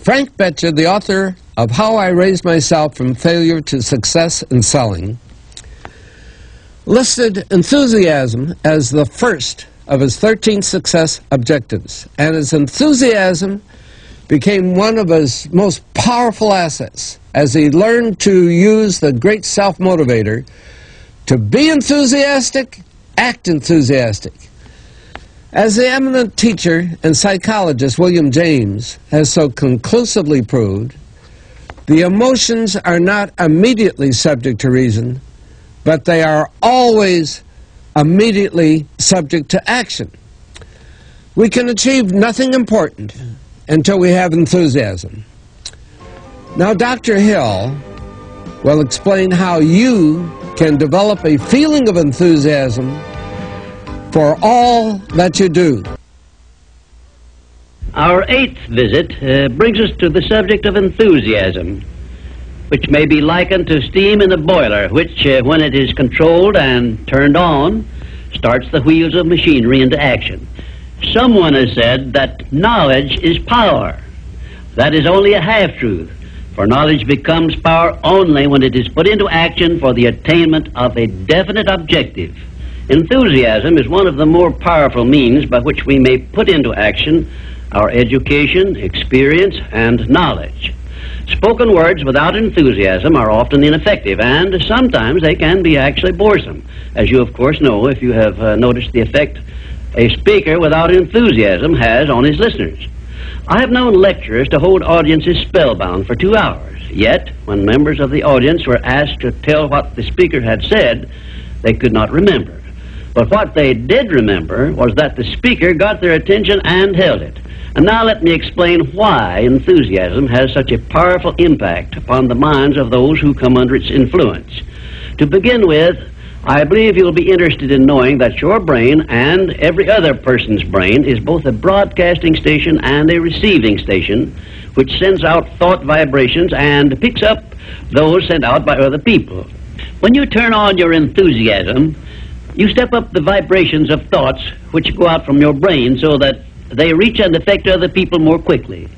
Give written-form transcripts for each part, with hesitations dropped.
Frank Betcher, the author of How I Raised Myself from Failure to Success in Selling, listed enthusiasm as the first of his 13 success objectives, and his enthusiasm became one of his most powerful assets as he learned to use the great self-motivator to be enthusiastic, act enthusiastic. As the eminent teacher and psychologist William James has so conclusively proved, the emotions are not immediately subject to reason, but they are always immediately subject to action. We can achieve nothing important until we have enthusiasm. Now, Dr. Hill will explain how you can develop a feeling of enthusiasm for all that you do. Our 8th visit brings us to the subject of enthusiasm, which may be likened to steam in a boiler, which, when it is controlled and turned on, starts the wheels of machinery into action. Someone has said that knowledge is power. That is only a half-truth, for knowledge becomes power only when it is put into action for the attainment of a definite objective. Enthusiasm is one of the more powerful means by which we may put into action our education, experience, and knowledge. Spoken words without enthusiasm are often ineffective, and sometimes they can be actually boresome, as you of course know if you have noticed the effect a speaker without enthusiasm has on his listeners. I have known lecturers to hold audiences spellbound for 2 hours, yet when members of the audience were asked to tell what the speaker had said, they could not remember. But what they did remember was that the speaker got their attention and held it. And now let me explain why enthusiasm has such a powerful impact upon the minds of those who come under its influence. To begin with, I believe you'll be interested in knowing that your brain and every other person's brain is both a broadcasting station and a receiving station, which sends out thought vibrations and picks up those sent out by other people. When you turn on your enthusiasm, you step up the vibrations of thoughts which go out from your brain so that they reach and affect other people more quickly.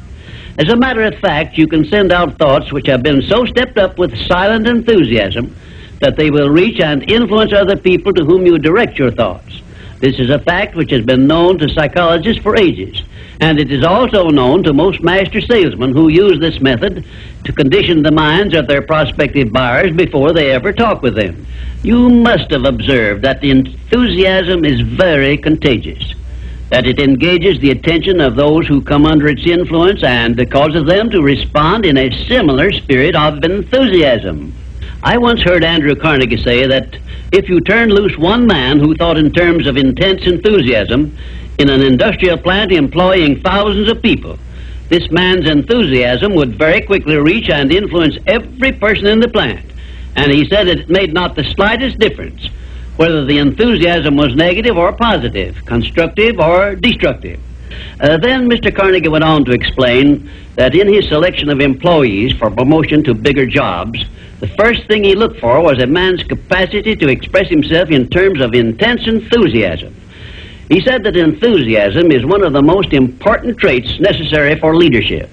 As a matter of fact, you can send out thoughts which have been so stepped up with silent enthusiasm that they will reach and influence other people to whom you direct your thoughts. This is a fact which has been known to psychologists for ages, and it is also known to most master salesmen who use this method to condition the minds of their prospective buyers before they ever talk with them. You must have observed that the enthusiasm is very contagious, that it engages the attention of those who come under its influence and causes them to respond in a similar spirit of enthusiasm. I once heard Andrew Carnegie say that if you turned loose one man who thought in terms of intense enthusiasm in an industrial plant employing thousands of people, this man's enthusiasm would very quickly reach and influence every person in the plant. And he said that it made not the slightest difference whether the enthusiasm was negative or positive, constructive or destructive. Then Mr. Carnegie went on to explain that in his selection of employees for promotion to bigger jobs, the first thing he looked for was a man's capacity to express himself in terms of intense enthusiasm. He said that enthusiasm is one of the most important traits necessary for leadership.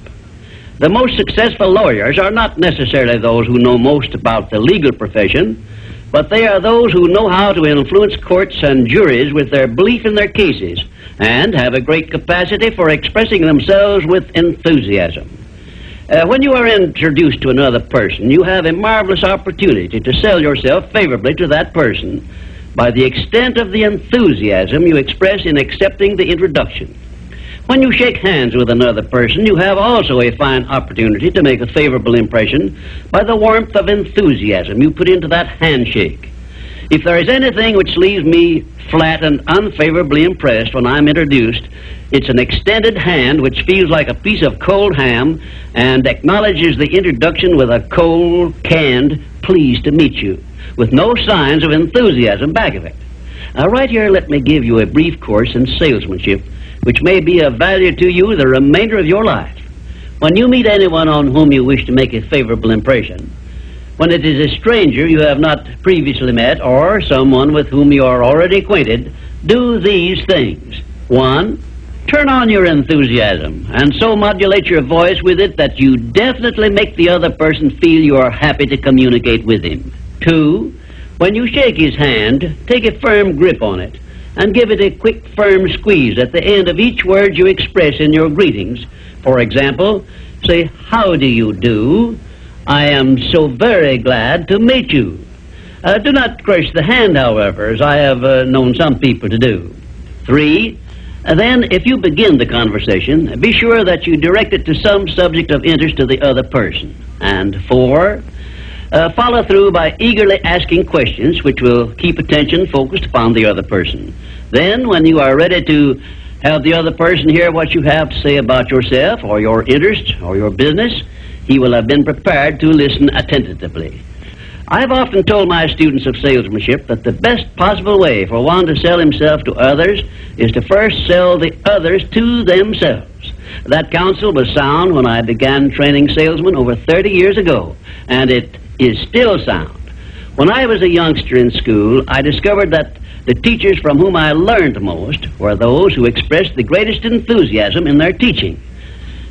The most successful lawyers are not necessarily those who know most about the legal profession, but they are those who know how to influence courts and juries with their belief in their cases and have a great capacity for expressing themselves with enthusiasm. When you are introduced to another person, you have a marvelous opportunity to sell yourself favorably to that person by the extent of the enthusiasm you express in accepting the introduction. When you shake hands with another person, you have also a fine opportunity to make a favorable impression by the warmth of enthusiasm you put into that handshake. If there is anything which leaves me flat and unfavorably impressed when I'm introduced, it's an extended hand which feels like a piece of cold ham and acknowledges the introduction with a cold, canned, pleased to meet you, with no signs of enthusiasm back of it. Now, right here, let me give you a brief course in salesmanship, which may be of value to you the remainder of your life. When you meet anyone on whom you wish to make a favorable impression, when it is a stranger you have not previously met or someone with whom you are already acquainted, do these things. 1, Turn on your enthusiasm and so modulate your voice with it that you definitely make the other person feel you are happy to communicate with him. 2, when you shake his hand, take a firm grip on it and give it a quick, firm squeeze at the end of each word you express in your greetings. For example, say, "How do you do? I am so very glad to meet you." Do not crush the hand, however, as I have known some people to do. 3, then, if you begin the conversation, be sure that you direct it to some subject of interest to the other person. And 4, follow through by eagerly asking questions which will keep attention focused upon the other person. Then, when you are ready to have the other person hear what you have to say about yourself or your interest or your business, he will have been prepared to listen attentively. I've often told my students of salesmanship that the best possible way for one to sell himself to others is to first sell the others to themselves. That counsel was sound when I began training salesmen over 30 years ago, and it is still sound. When I was a youngster in school, I discovered that the teachers from whom I learned most were those who expressed the greatest enthusiasm in their teaching.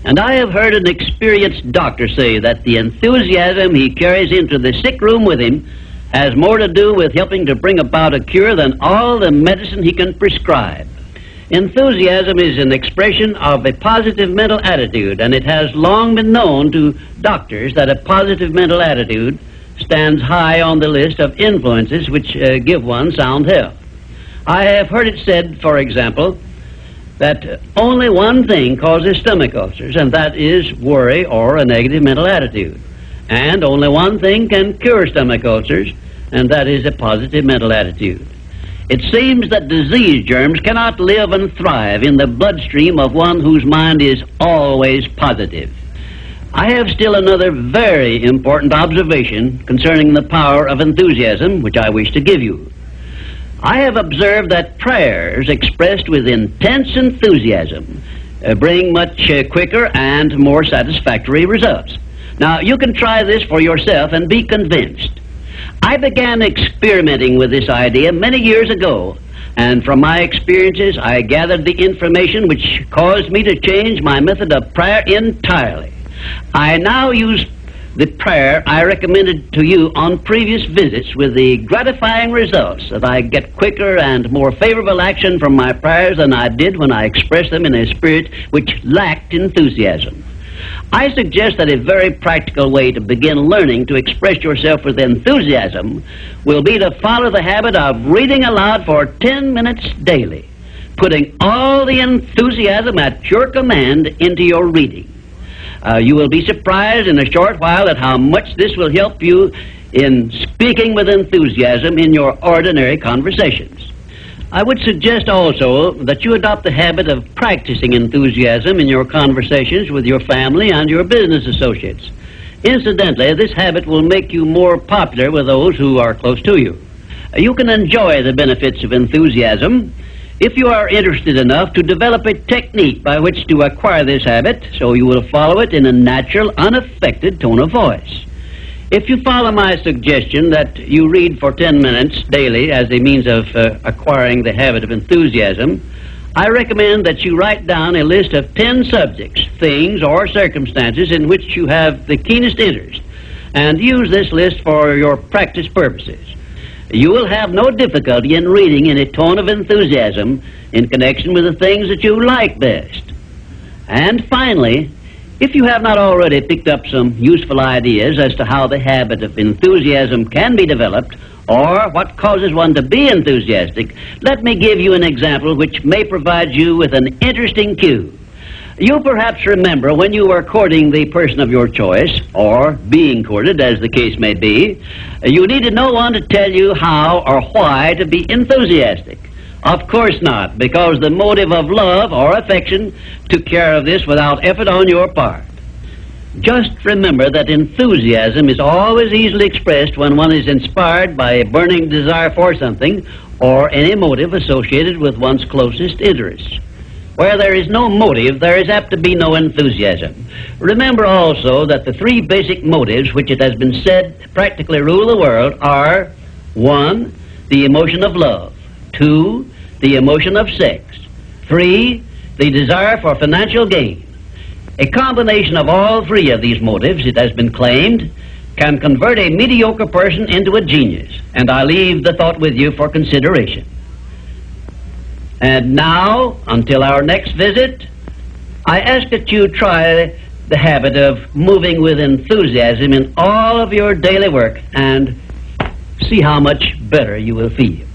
And I have heard an experienced doctor say that the enthusiasm he carries into the sick room with him has more to do with helping to bring about a cure than all the medicine he can prescribe. Enthusiasm is an expression of a positive mental attitude, and it has long been known to doctors that a positive mental attitude stands high on the list of influences which give one sound health. I have heard it said, for example, that only one thing causes stomach ulcers, and that is worry or a negative mental attitude. And only one thing can cure stomach ulcers, and that is a positive mental attitude. It seems that disease germs cannot live and thrive in the bloodstream of one whose mind is always positive. I have still another very important observation concerning the power of enthusiasm, which I wish to give you. I have observed that prayers expressed with intense enthusiasm bring much quicker and more satisfactory results. Now, you can try this for yourself and be convinced. I began experimenting with this idea many years ago, and from my experiences, I gathered the information which caused me to change my method of prayer entirely. I now use the prayer I recommended to you on previous visits, with the gratifying results that I get quicker and more favorable action from my prayers than I did when I expressed them in a spirit which lacked enthusiasm. I suggest that a very practical way to begin learning to express yourself with enthusiasm will be to follow the habit of reading aloud for 10 minutes daily, putting all the enthusiasm at your command into your reading. You will be surprised in a short while at how much this will help you in speaking with enthusiasm in your ordinary conversations. I would suggest also that you adopt the habit of practicing enthusiasm in your conversations with your family and your business associates. Incidentally, this habit will make you more popular with those who are close to you. You can enjoy the benefits of enthusiasm if you are interested enough to develop a technique by which to acquire this habit, so you will follow it in a natural, unaffected tone of voice. If you follow my suggestion that you read for 10 minutes daily as a means of acquiring the habit of enthusiasm, I recommend that you write down a list of 10 subjects, things, or circumstances in which you have the keenest interest, and use this list for your practice purposes. You will have no difficulty in reading in a tone of enthusiasm in connection with the things that you like best. And finally, if you have not already picked up some useful ideas as to how the habit of enthusiasm can be developed, or what causes one to be enthusiastic, let me give you an example which may provide you with an interesting cue. You perhaps remember when you were courting the person of your choice, or being courted, as the case may be, you needed no one to tell you how or why to be enthusiastic. Of course not, because the motive of love or affection took care of this without effort on your part. Just remember that enthusiasm is always easily expressed when one is inspired by a burning desire for something, or any motive associated with one's closest interests. Where there is no motive, there is apt to be no enthusiasm. Remember also that the 3 basic motives which it has been said practically rule the world are: 1, the emotion of love; 2, the emotion of sex; 3, the desire for financial gain. A combination of all three of these motives, it has been claimed, can convert a mediocre person into a genius, and I leave the thought with you for consideration. And now, until our next visit, I ask that you try the habit of moving with enthusiasm in all of your daily work and see how much better you will feel.